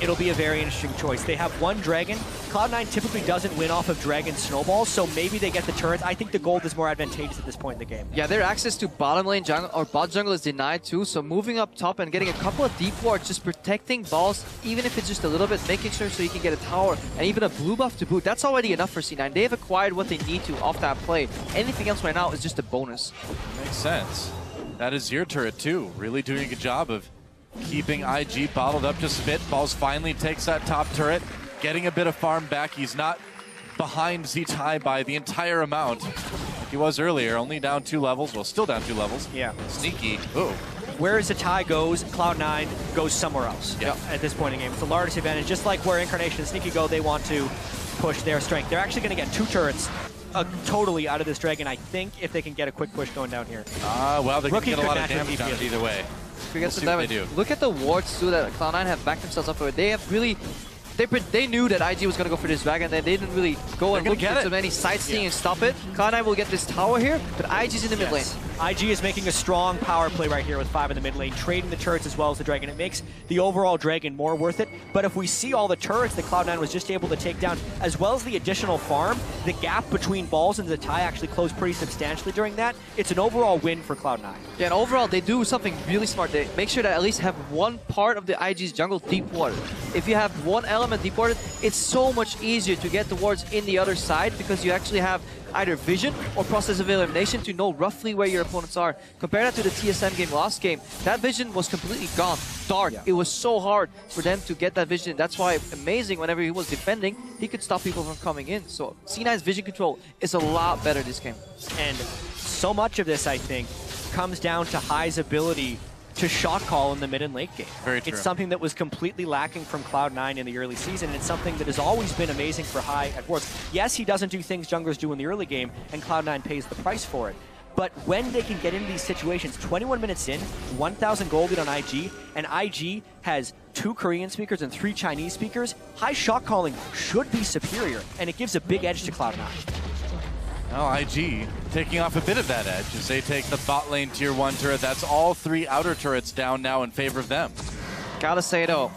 Speaker 8: It'll be a very interesting choice. They have one Dragon. Cloud9 typically doesn't win off of Dragon snowballs, so maybe they get the turrets. I think the gold is more advantageous at this point in the game.
Speaker 9: Yeah, their access to bottom lane jungle or bot jungle is denied too, so moving up top and getting a couple of deep wards, just protecting balls, even if it's just a little bit, making sure so you can get a tower and even a blue buff to boot. That's already enough for C9. They've acquired what they need to off that play. Anything else right now is just a bonus.
Speaker 7: Makes sense. That is your turret too. Really doing a good job of keeping IG bottled up to spit. Balls finally takes that top turret, getting a bit of farm back. He's not behind Zatai by the entire amount like he was earlier, only down 2 levels. Well, still down 2 levels.
Speaker 8: Yeah.
Speaker 7: Sneaky. Ooh.
Speaker 8: Where Zatai goes, Cloud9 goes somewhere else at this point in the game. It's the largest advantage. Just like where Incarnation and Sneaky go, they want to push their strength. They're actually going to get 2 turrets totally out of this Dragon, I think, if they can get a quick push going down here.
Speaker 7: Well, they can get a lot of damage on it either way.
Speaker 9: Look at the wards too that Cloud9 have backed themselves up for. They have really, they knew that IG was going to go for this Dragon. They didn't really go and look for so many sightseeing and stop it. Cloud9 will get this tower here, but IG's in the mid lane.
Speaker 8: IG is making a strong power play right here with 5 in the mid lane, trading the turrets as well as the Dragon. It makes the overall Dragon more worth it, but if we see all the turrets that Cloud9 was just able to take down, as well as the additional farm, the gap between balls and Zatai actually closed pretty substantially during that. It's an overall win for Cloud9.
Speaker 9: Yeah, and overall, they do something really smart. They make sure to at least have one part of the IG's jungle deep water. If you have one element deep water, it's so much easier to get the wards in the other side because you actually have either vision or process of elimination to know roughly where your opponents are. Compare that to the TSM game last game. That vision was completely gone. Dark. It was so hard for them to get that vision. That's why amazing whenever he was defending, he could stop people from coming in. So C9's vision control is a lot better this game.
Speaker 8: And so much of this, I think, comes down to High's ability to shot call in the mid and late game.
Speaker 7: Very true.
Speaker 8: It's something that was completely lacking from Cloud9 in the early season, and it's something that has always been amazing for High at Worlds. Yes, he doesn't do things junglers do in the early game, and Cloud9 pays the price for it. But when they can get into these situations, 21 minutes in, 1,000 gold lead on IG, and IG has 2 Korean speakers and 3 Chinese speakers, High shot calling should be superior, and it gives a big edge to Cloud9.
Speaker 7: Now IG taking off a bit of that edge as they take the bot lane tier 1 turret. That's all 3 outer turrets down now in favor of them.
Speaker 9: Gotta say though,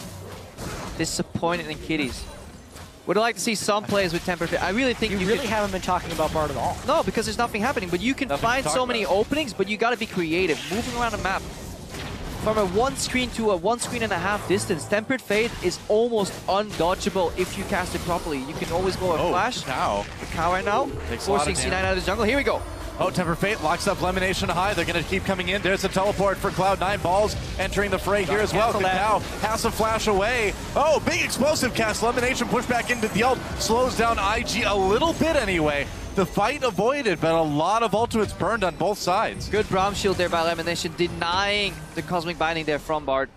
Speaker 9: disappointed in Kitties. Would like to see some plays with temper. I really think
Speaker 8: you really haven't been talking about Bard at all.
Speaker 9: No, because there's nothing happening. But you can find so many openings, but you gotta be creative, moving around the map. From a 1 screen to a 1.5 screen distance, Tempered Fade is almost undodgeable if you cast it properly. You can always go a flash.
Speaker 7: Cow.
Speaker 9: The Cow right now, forcing C9 out of the jungle. Here we go.
Speaker 7: Oh, Temper Fate locks up Lemonation High. They're going to keep coming in. There's a teleport for Cloud9. Balls entering the fray here as well. Cow has to flash away. Oh, big explosive cast. Lemonation pushed back into the ult. Slows down IG a little bit anyway. The fight avoided, but a lot of ultimates burned on both sides.
Speaker 9: Good Braum shield there by Lemonation, denying the Cosmic Binding there from Bard.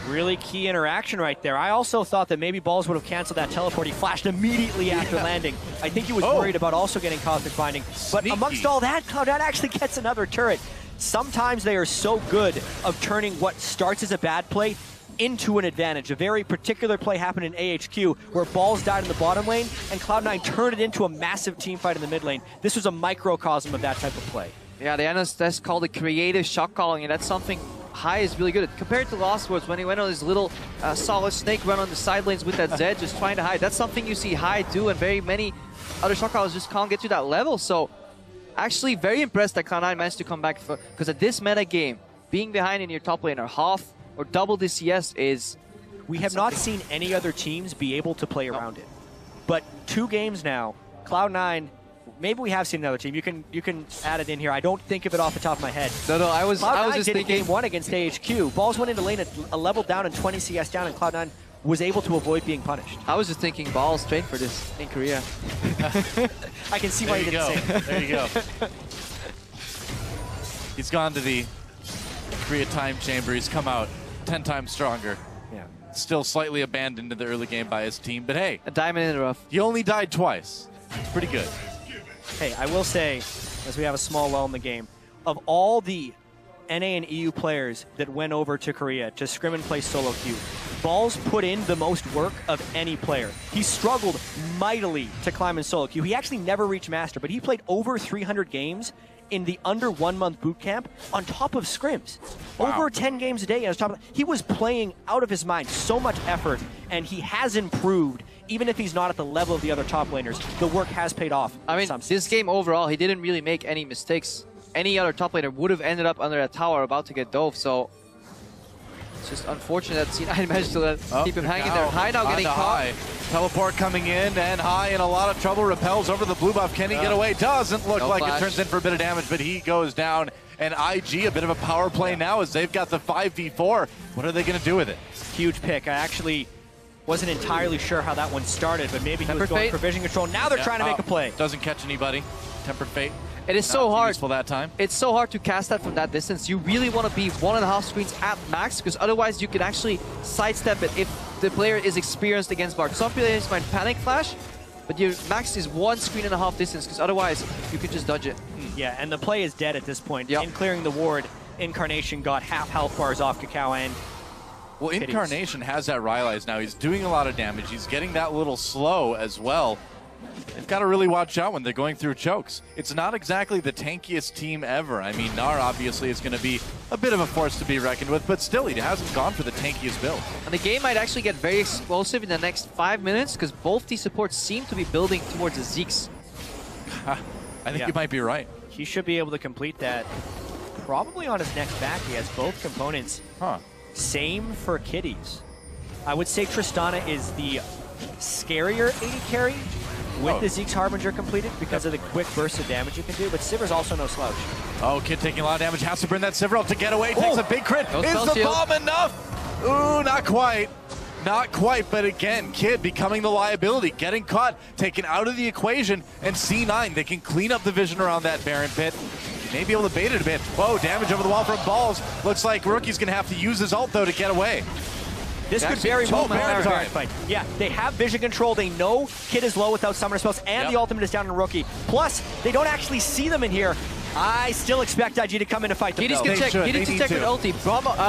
Speaker 8: Really key interaction right there. I also thought that maybe Balls would have canceled that teleport. He flashed immediately after landing. I think he was worried about also getting Cosmic Binding. But amongst all that, Cloud9 actually gets another turret. Sometimes they are so good of turning what starts as a bad play into an advantage. A very particular play happened in AHQ where Balls died in the bottom lane and Cloud9 turned it into a massive team fight in the mid lane. This was a microcosm of that type of play.
Speaker 9: Yeah, the analysts called it creative shot calling, and that's something High is really good. Compared to Lost Worlds, when he went on his little solid snake run on the side lanes with that Zed, just trying to hide. That's something you see High do, and very many other shot callers just can't get to that level. So, actually very impressed that Cloud9 managed to come back, because at this meta game, being behind in your top lane or half or double the CS is...
Speaker 8: We have not seen any other teams be able to play around it. But 2 games now, Cloud9, maybe we have seen another team. You can add it in here. I don't think of it off the top of my head.
Speaker 9: No, I was just
Speaker 8: did
Speaker 9: thinking...
Speaker 8: game 1 against AHQ. Balls went into lane at a level down and 20 CS down, and Cloud9 was able to avoid being punished.
Speaker 9: I was just thinking Balls trained for this in Korea.
Speaker 8: I can see why you didn't say it.
Speaker 7: There you go. He's gone to the Korea time chamber. He's come out 10 times stronger.
Speaker 8: Yeah.
Speaker 7: Still slightly abandoned in the early game by his team, but hey.
Speaker 9: A diamond in the rough.
Speaker 7: He only died twice. It's pretty good.
Speaker 8: Hey, I will say, as we have a small lull in the game, of all the NA and EU players that went over to Korea to scrim and play solo queue, Balls put in the most work of any player. He struggled mightily to climb in solo queue. He actually never reached Master, but he played over 300 games in the under 1 month boot camp on top of scrims.
Speaker 7: Wow.
Speaker 8: Over 10 games a day on top of, he was playing out of his mind, so much effort, and he has improved. Even if he's not at the level of the other top laners, the work has paid off.
Speaker 9: I mean, this game overall, he didn't really make any mistakes. Any other top laner would have ended up under a tower about to get dove, so it's just unfortunate that C9 managed to keep him hanging there. High now getting caught.
Speaker 7: High. Teleport coming in, and High in a lot of trouble. Repels over the blue buff. Can he get away? Doesn't look like it. Turns in for a bit of damage, but he goes down. And IG, a bit of a power play now as they've got the 5v4. What are they going to do with it?
Speaker 8: Huge pick. I actually wasn't entirely sure how that one started, but maybe he was going for vision control. Now they're trying to make a play.
Speaker 7: Doesn't catch anybody. Tempered Fate.
Speaker 9: It is so hard.
Speaker 7: Useful that time.
Speaker 9: It's so hard to cast that from that distance. You really want to be 1.5 screens at max, because otherwise you can actually sidestep it if the player is experienced against Bard. Some players might panic flash, but your max is 1.5 screen distance, because otherwise you can just dodge it.
Speaker 8: Yeah, and the play is dead at this point.
Speaker 9: Yep.
Speaker 8: In clearing the ward, Incarnation got half health bars off Kakao and
Speaker 7: well, Incarnation has that Rylai's now. He's doing a lot of damage. He's getting that little slow as well. They've got to really watch out when they're going through chokes. It's not exactly the tankiest team ever. I mean, Gnar obviously is going to be a bit of a force to be reckoned with, but still, he hasn't gone for the tankiest build.
Speaker 9: And the game might actually get very explosive in the next 5 minutes, because both these supports seem to be building towards the Zeeks.
Speaker 7: I think you might be right.
Speaker 8: He should be able to complete that probably on his next back. He has both components. Same for Kitties. I would say Tristana is the scarier AD carry with the Zeke's Harbinger completed because of the quick burst of damage you can do, but Sivir's also no slouch.
Speaker 7: Oh, Kid taking a lot of damage, has to bring that Sivir up to get away, takes a big crit. Is the bomb enough? Ooh, not quite. Not quite, but again, Kid becoming the liability, getting caught, taken out of the equation, and C9, they can clean up the vision around that Baron pit. He may be able to bait it a bit. Whoa, damage over the wall from Balls. Looks like Rookie's going to have to use his ult, though, to get away.
Speaker 8: This could very well be a Baron fight. Yeah, they have vision control. They know Kid is low without summoner spells, and the ultimate is down on Rookie. Plus, they don't actually see them in here. I still expect IG to come in to fight them.
Speaker 9: He needs to check with ulti.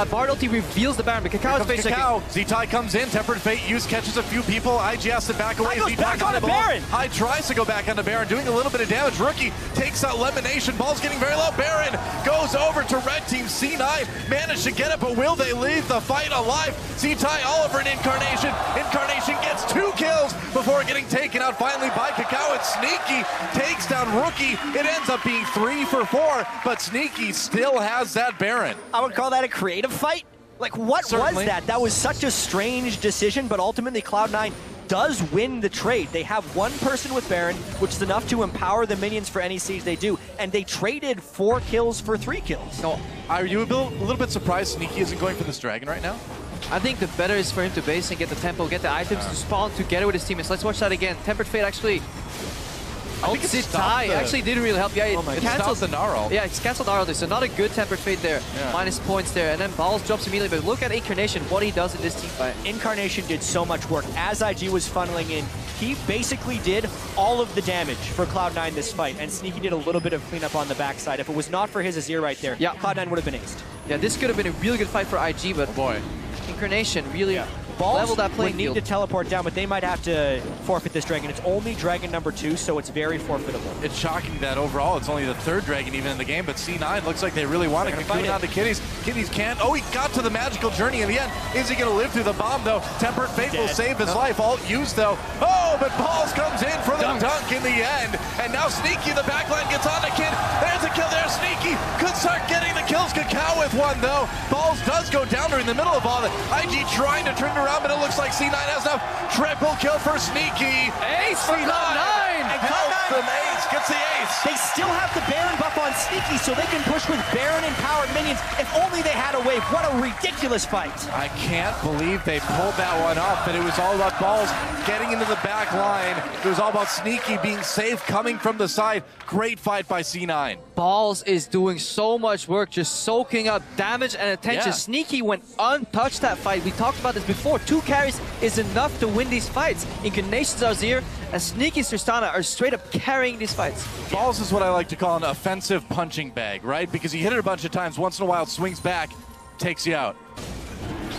Speaker 9: Bard ulti reveals the Baron, but Kakao is facing
Speaker 7: Z-Tai comes in, Tempered Fate use, catches a few people. IG has to back away.
Speaker 8: Goes back on the Baron.
Speaker 7: High tries to go back on the Baron, doing a little bit of damage. Rookie takes out Elimination. Ball's getting very low. Baron goes over to Red Team. C9 managed to get it, but will they leave the fight alive? Z-Tai all over an Incarnation. Incarnation gets 2 kills before getting taken out finally by Kakao. And Sneaky takes down Rookie. It ends up being 3 for 4, but Sneaky still has that Baron.
Speaker 8: I would call that a creative fight. Like, what was that? That was such a strange decision, but ultimately Cloud9 does win the trade. They have 1 person with Baron, which is enough to empower the minions for any siege they do, and they traded 4 kills for 3 kills.
Speaker 7: No, are you a little bit surprised Sneaky isn't going for this dragon right now?
Speaker 9: I think the better is for him to base and get the tempo, get the items to spawn together with his teammates. Let's watch that again. Tempered Fate actually... Z-Tai actually didn't really help. Yeah, it cancels
Speaker 7: the Gnar.
Speaker 9: Yeah, it's canceled Gnar. So not a good Tempered Fate there. Minus points there. And then Balls drops immediately. But look at Incarnation, what he does in this team fight.
Speaker 8: Incarnation did so much work. As IG was funneling in, he basically did all of the damage for Cloud9 this fight. And Sneaky did a little bit of cleanup on the backside. If it was not for his Azir right there, Cloud9 would have been aced.
Speaker 9: Yeah, this could have been a really good fight for IG, but
Speaker 7: boy,
Speaker 9: Incarnation really
Speaker 8: Balls
Speaker 9: level that playing
Speaker 8: would need
Speaker 9: field.
Speaker 8: to teleport down, but they might have to forfeit this dragon. It's only dragon number 2, so it's very forfeitable.
Speaker 7: It's shocking that overall it's only the 3rd dragon even in the game, but C9 looks like they really want to cocoon on the Kitties. Kitties can't. Oh, he got to the magical journey in the end. Is he going to live through the bomb, though? Tempered Fate will save his life. Alt used, though. Oh, but Balls comes in for the dunk in the end. And now Sneaky, the backline, gets on the Kid. There's a kill there. Sneaky could start getting the kills. Cacao with one, though. Balls does go down during the middle of all that. IG trying to turn it around, but it looks like C9 has enough. Triple kill for Sneaky.
Speaker 9: Ace for Cloud9!
Speaker 8: And
Speaker 7: Helps
Speaker 8: Cloud9,
Speaker 7: them ace. Gets the ace.
Speaker 8: they still have the Baron buff on Sneaky, so they can push with Baron and powered minions. If only they had a wave. What a ridiculous fight.
Speaker 7: I can't believe they pulled that one off, but it was all about Balls getting into the back line. It was all about Sneaky being safe, coming from the side. Great fight by C9.
Speaker 9: Balls is doing so much work, just soaking up damage and attention.
Speaker 7: Yeah.
Speaker 9: Sneaky went untouched that fight. We talked about this before. 2 carries is enough to win these fights. Incarnation's Azir and Sneaky's Tristana are straight up carrying these fights.
Speaker 7: Balls is what I like to call an offensive punching bag, right? Because you hit it a bunch of times, once in a while it swings back, takes you out.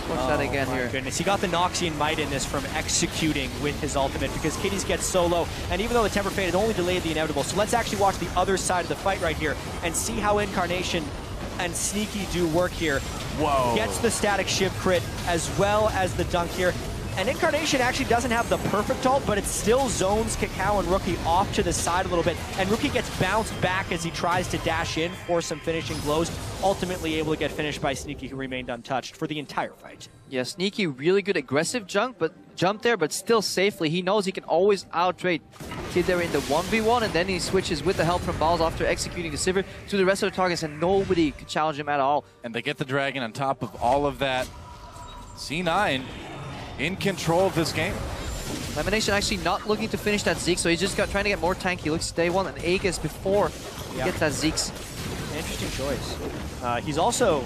Speaker 9: Watch that again
Speaker 8: my
Speaker 9: here.
Speaker 8: Goodness, he got the Noxian Might in this from executing with his ultimate because Kitties gets so low, and even though the Temper Fate had only delayed the inevitable, so let's actually watch the other side of the fight right here and see how Incarnation and Sneaky do work here.
Speaker 7: Whoa.
Speaker 8: Gets the static shiv crit as well as the dunk here. And Incarnation actually doesn't have the perfect ult, but it still zones Cacao and Rookie off to the side a little bit. And Rookie gets bounced back as he tries to dash in for some finishing blows, ultimately able to get finished by Sneaky, who remained untouched for the entire fight.
Speaker 9: Yeah, Sneaky, really good aggressive jump there, but still safely. He knows he can always out-trade Kid there in the 1v1, and then he switches with the help from Balls after executing the Sivir to the rest of the targets, and nobody could challenge him at all.
Speaker 7: And they get the dragon on top of all of that. C9 in control of this game.
Speaker 9: Lamination actually not looking to finish that Zeke, so he's just trying to get more tanky. He looks to day one and Aegis before he gets that Zeke's.
Speaker 8: Interesting choice. He's also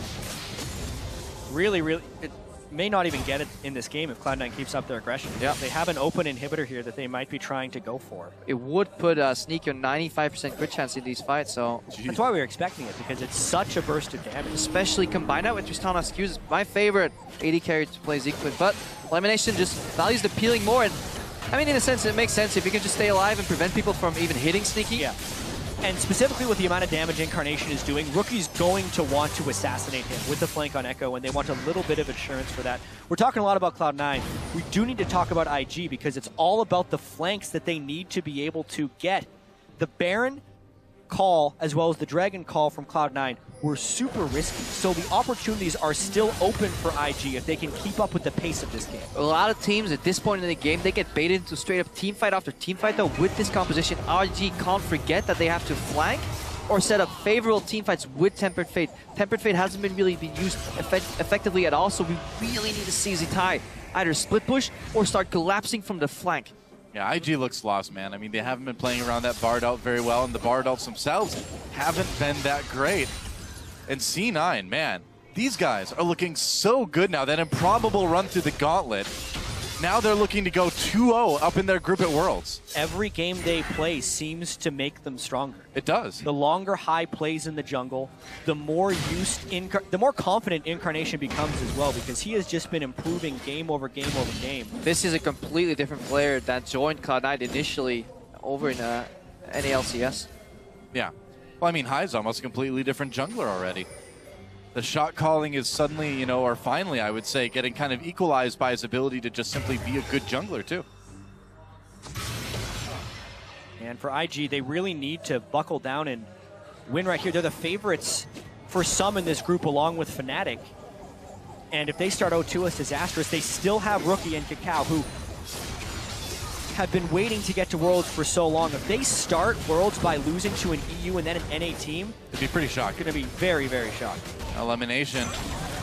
Speaker 8: really, it may not even get it in this game if Cloud9 keeps up their aggression.
Speaker 9: Yeah.
Speaker 8: They have an open inhibitor here that they might be trying to go for.
Speaker 9: It would put Sneaky on 95% crit chance in these fights, so...
Speaker 8: That's why we were expecting it, because it's such a burst of damage.
Speaker 9: Especially combined out with Tristana's Q's. My favorite AD carry to play Zeke with, but Lamination just values the peeling more, and I mean, in a sense, it makes sense if you can just stay alive and prevent people from even hitting Sneaky.
Speaker 8: Yeah. And specifically with the amount of damage Incarnation is doing, Rookie's going to want to assassinate him with the flank on Echo, and they want a little bit of insurance for that. We're talking a lot about Cloud9. We do need to talk about IG because it's all about the flanks that they need to be able to get. The Baron call, as well as the Dragon call from Cloud9, were super risky. So the opportunities are still open for IG if they can keep up with the pace of this game.
Speaker 9: A lot of teams at this point in the game, they get baited into straight up team fight after team fight, though. With this composition, IG can't forget that they have to flank or set up favorable team fights with Tempered Fate. Tempered Fate hasn't been really been used effectively at all, so we really need to see Zitai either split push or start collapsing from the flank.
Speaker 7: Yeah, IG looks lost, man. I mean, they haven't been playing around that Bard ult very well, and the Bard ults themselves haven't been that great. And C9, man, these guys are looking so good now. That improbable run through the gauntlet, now they're looking to go 2-0 up in their group at Worlds.
Speaker 8: Every game they play seems to make them stronger.
Speaker 7: It does.
Speaker 8: The longer High plays in the jungle, the more the more confident Incarnation becomes as well, because he has just been improving game over game over game.
Speaker 9: This is a completely different player that joined Cloud9 initially over in NALCS.
Speaker 7: Yeah. Well, I mean, High's almost a completely different jungler already. The shot calling is suddenly, you know, or finally, I would say, getting kind of equalized by his ability to just simply be a good jungler, too.
Speaker 8: And for IG, they really need to buckle down and win right here. They're the favorites for some in this group, along with Fnatic. And if they start 0-2 as disastrous, they still have Rookie and Cacao, who have been waiting to get to Worlds for so long. If they start Worlds by losing to an EU and then an NA team,
Speaker 7: it'd be pretty shocking.
Speaker 8: Going to be very, very shocking.
Speaker 7: Elimination,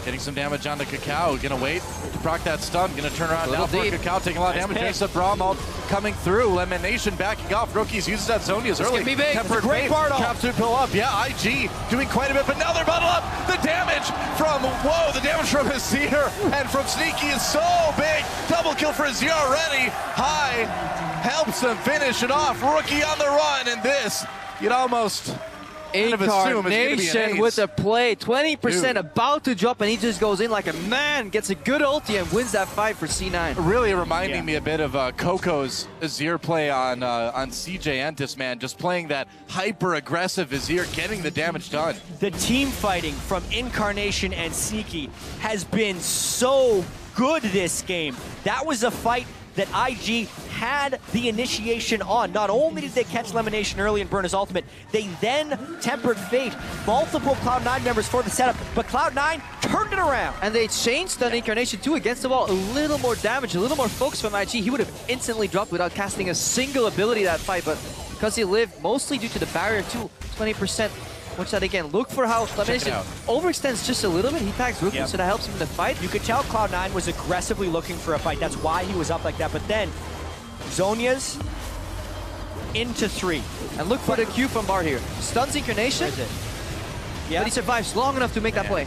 Speaker 7: getting some damage onto Cacao. Gonna wait to proc that stun. Gonna turn around now for Cacao, taking a lot of damage. There's the Braum ult coming through. Elimination backing off. Rookies uses that Zonia's early. Tempered Fate, traps to pull up. Yeah, IG doing quite a bit, but now they're bundled up. The damage from, the damage from Azir and from Sneaky is so big. Double kill for Azir already. High helps them finish it off. Rookie on the run, and this, you'd almost
Speaker 9: Incarnation with a play, 20% about to drop, and he just goes in like a man, gets a good ulti, and wins that fight for C9.
Speaker 7: Really reminding me a bit of Coco's Azir play on CJ Entis, man. Just playing that hyper-aggressive Azir, getting the damage done.
Speaker 8: The team fighting from Incarnation and Sneaky has been so good this game. That was a fight that IG had the initiation on. Not only did they catch Lemonation early and burn his ultimate, they then tempered fate. Multiple Cloud9 members for the setup, but Cloud9 turned it around.
Speaker 9: And they changed the Incarnation too against the wall. A little more damage, a little more focus from IG. He would have instantly dropped without casting a single ability that fight, but because he lived, mostly due to the barrier too, 20%. Watch that again. Look for how Lemonation overextends just a little bit. He tags Rookie, so that helps him in the fight.
Speaker 8: You could tell Cloud9 was aggressively looking for a fight. That's why he was up like that. But then, Zhonya's into 3.
Speaker 9: And look for the Q from Bard here. Stuns Incarnation, but he survives long enough to make that play.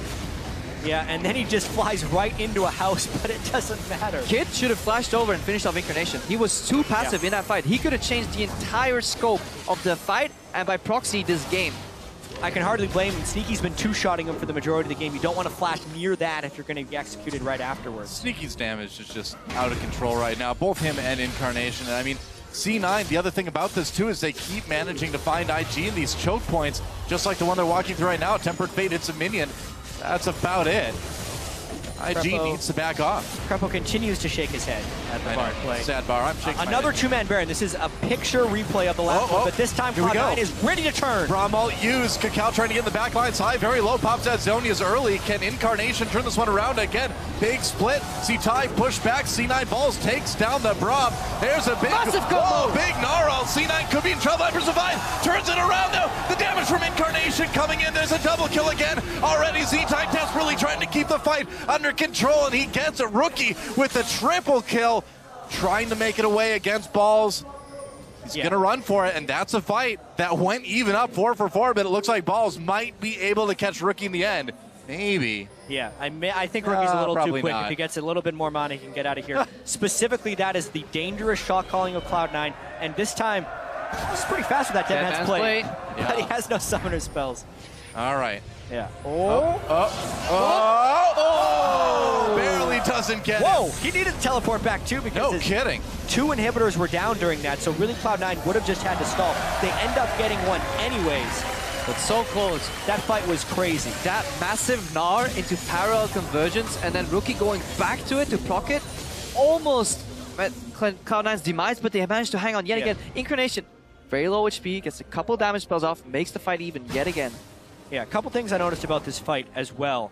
Speaker 8: Yeah, and then he just flies right into a house, but it doesn't matter.
Speaker 9: Kid should have flashed over and finished off Incarnation. He was too passive in that fight. He could have changed the entire scope of the fight, and by proxy, this game.
Speaker 8: I can hardly blame him. Sneaky's been two-shotting him for the majority of the game. You don't want to flash near that if you're going to be executed right afterwards.
Speaker 7: Sneaky's damage is just out of control right now, both him and Incarnation. And I mean, C9, the other thing about this too is they keep managing to find IG in these choke points, just like the one they're walking through right now. Tempered Fate hits a minion. That's about it. IG needs to back off.
Speaker 8: Crepo continues to shake his head at the Bard play.
Speaker 7: Sad bar. I'm shaking
Speaker 8: Another two-man Baron. This is a picture replay of the last one, but this time Cloud9 is ready to turn.
Speaker 7: Bramall used. Cacao trying to get in the back lines high. Very low. Pops at Zhonya's early. Can Incarnation turn this one around again? Big split. C-Tai push back. C9 balls takes down the Bram. There's a big big Gnarl. C9 could be in trouble. Hyper survive. Turns it around though. The damage from Incarnation coming in. There's a double kill again. Already Z-Tai desperately trying to keep the fight under control, and he gets a Rookie with a triple kill, trying to make it away against Balls. He's gonna run for it, and that's a fight that went even up 4 for 4, but it looks like Balls might be able to catch Rookie in the end. Maybe.
Speaker 8: Yeah, I think Rookie's a little too quick.
Speaker 7: Not.
Speaker 8: If he gets a little bit more mana, he can get out of here. Specifically, that is the dangerous shot calling of Cloud9, and this time, he's pretty fast with that Dead Man's play. But he has no summoner spells.
Speaker 7: All right.
Speaker 8: Yeah.
Speaker 7: Barely doesn't get
Speaker 8: Whoa!
Speaker 7: it.
Speaker 8: He needed to teleport back too because
Speaker 7: no kidding.
Speaker 8: 2 inhibitors were down during that, so really Cloud9 would have just had to stall. They end up getting one anyways.
Speaker 9: But so close.
Speaker 8: That fight was crazy.
Speaker 9: That massive Gnar into parallel convergence, and then Rookie going back to it to proc it, almost at Cloud9's demise, but they managed to hang on yet again. Incarnation, very low HP, gets a couple damage spells off, makes the fight even yet again.
Speaker 8: Yeah, a couple things I noticed about this fight as well.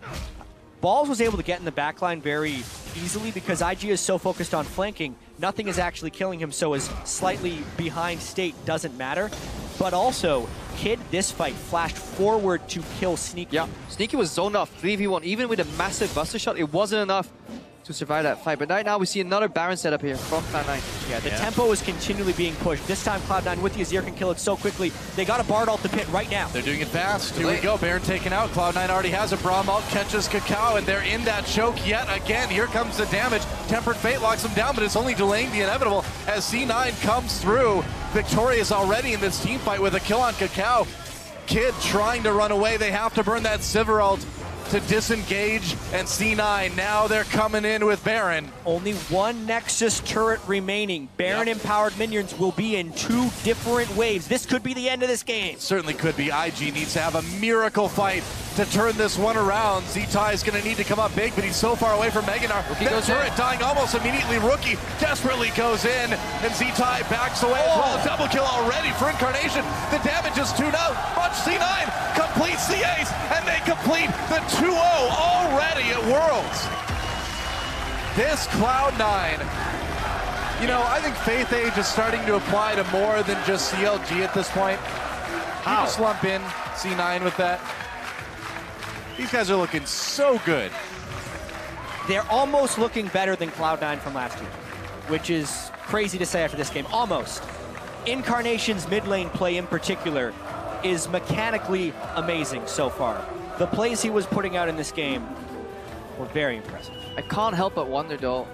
Speaker 8: Balls was able to get in the backline very easily because IG is so focused on flanking, nothing is actually killing him, so his slightly behind state doesn't matter. But also, Kid, this fight, flashed forward to kill Sneaky.
Speaker 9: Yeah, Sneaky was zoned off 3v1. Even with a massive buster shot, it wasn't enough to survive that fight. But right now, we see another Baron setup here from Cloud9.
Speaker 8: Yeah, the tempo is continually being pushed. This time, Cloud9 with the Azir can kill it so quickly. They got a Bard ult to pit right now.
Speaker 7: They're doing it fast. Here we go. Baron taken out. Cloud9 already has a Braum ult, catches Cacao, and they're in that choke yet again. Here comes the damage. Tempered Fate locks them down, but it's only delaying the inevitable as C9 comes through. Victorious already in this team fight with a kill on Cacao. Kid trying to run away. They have to burn that Sivir ult to disengage, and C9 now they're coming in with Baron.
Speaker 8: Only one Nexus turret remaining. Baron empowered minions will be in 2 different waves. This could be the end of this game.
Speaker 7: Certainly could be. IG needs to have a miracle fight to turn this one around. Z-Tai is going to need to come up big, but he's so far away from Meganar. That turret dying almost immediately. Rookie desperately goes in, and Z-Tai backs away as well. A double kill already for Incarnation. The damage is 2-0. Watch C9 completes the ace, and they complete the 2-0 already at Worlds. This Cloud9, you know, I think Faith Age is starting to apply to more than just CLG at this point. You just lump in C9 with that. These guys are looking so good.
Speaker 8: They're almost looking better than Cloud9 from last year, which is crazy to say after this game. Almost. Incarnation's mid lane play in particular is mechanically amazing so far. The plays he was putting out in this game were very impressive.
Speaker 9: I can't help but wonder though,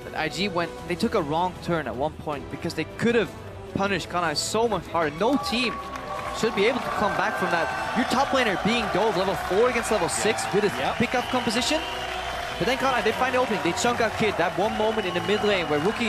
Speaker 9: that IG they took a wrong turn at one point because they could have punished Cloud9 so much harder. No team should be able to come back from that. Your top laner being dove level 4 against level 6 with his pickup composition. But then Cloud9, they find the opening. They chunk out Kid. That one moment in the mid lane where Rookie